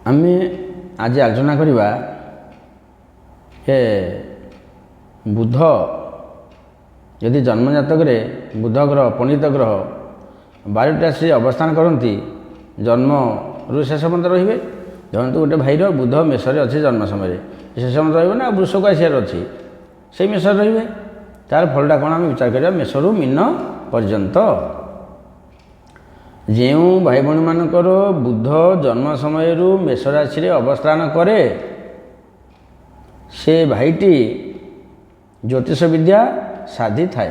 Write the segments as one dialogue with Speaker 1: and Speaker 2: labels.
Speaker 1: आमे आज आलोचना करवा ए बुध यदि जन्मजातक बुध ग्रह पंडित ग्रह 12टा से अवस्थान करती जन्म रु शेष पर्यंत रे धरतु गोटे भाईर बुध मेषरे अच्छे जन्म समय शेष पर्यंत रहा वृषक आसार अच्छी से मेषर रे तार फलटा कौन आम विचार करा मेषरु मीन पर्यंत जो भाई भाई मानकर बुध जन्म समय मेष राशि अवस्थान करे से भाईटी ज्योतिष विद्या साधि थाए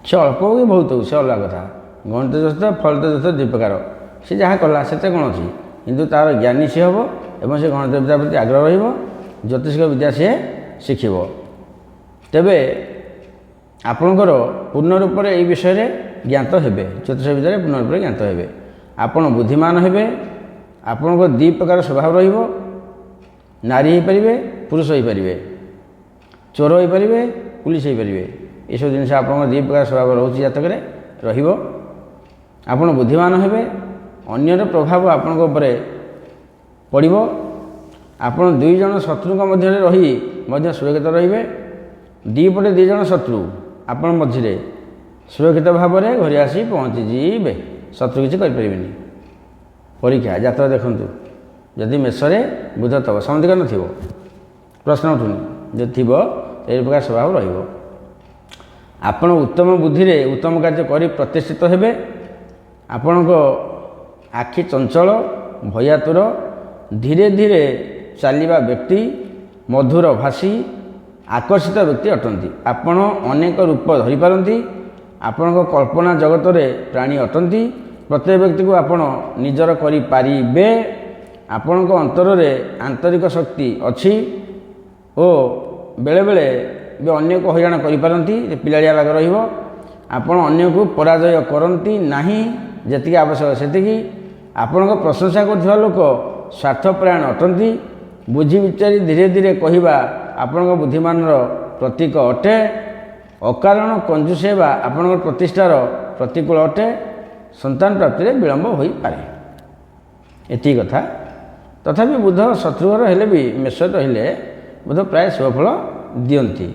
Speaker 1: से अल्प हो कि बहुत हो से अलग कथा गणित जोस्त फलित जोस्त दुई प्रकार सी जहाँ कला से कौन अच्छी किंतु तार ज्ञानी सी हम और से गणित विद्या प्रति आग्रह ज्योतिष विद्या सी शिखब तेबे आपणकर पूर्ण रूप से यह विषय ज्ञात हेबे ज्योतिष विद्या पूर्ण रूप से ज्ञात हेबे आपण बुद्धिमान हेबे आपण को दी प्रकार स्वभाव रहिबो नारी हो पारे पुरुष हो पारे चोर हो पारे पुलिस हो पारे ये सब जिन आप दी प्रकार स्वभाव रोचे जातक रहिबो आपण बुद्धिमान हेबे अन्यर प्रभाव आपण पड़िबो आपण दुई जन शत्रु मध्य रही मध्य सुरक्षित रहिबे दी पटे दी जन शत्रु आपण मझे सुरक्षित भाव में घर आसी पहुँची जीवे शत्रु किसी करें परीक्षा जात्रा देखु जदि मेषरे बुध तब समधिक न प्रश्न उठुनि जो थी यही प्रकार स्वभाव आपण उत्तम बुद्धि रे उत्तम कार्य कर प्रतिष्ठित हेबे आपण को आखि चंचल भयातुर धीरे धीरे चलवा व्यक्ति मधुर भाषी आकर्षित व्यक्ति अटंती आपण अनेक रूप धरी पारती आपण कल्पना जगत रे प्राणी अटंती प्रत्येक व्यक्ति को आपण निजर करि पारिबे आपण अंतर रे आंतरिक शक्ति अच्छी ओ बेले बेले भी अन्य को हईराण करिपारती पिलाड़िया भाग रहिबो आपण अन्य को पराजय करती नाही जेतिकी आवश्यक सेतिकी आपण प्रशंसा करथिबा लोक स्वार्थपरायण अटंती बुझी विचारी धीरे धीरे कहवा आपण बुद्धिमान प्रतीक अटे अकारण कंजूस हेबा आपण प्रतिष्ठार प्रतिकूल अटे संतान प्राप्ति में विलंब हो पारे एति कथा तथापि बुध शत्रुघर हेले भी मेष रहिले बुध प्राय शुभफल दियंती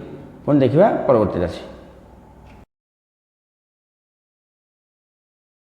Speaker 1: पुणी देखा परवर्ती राशि।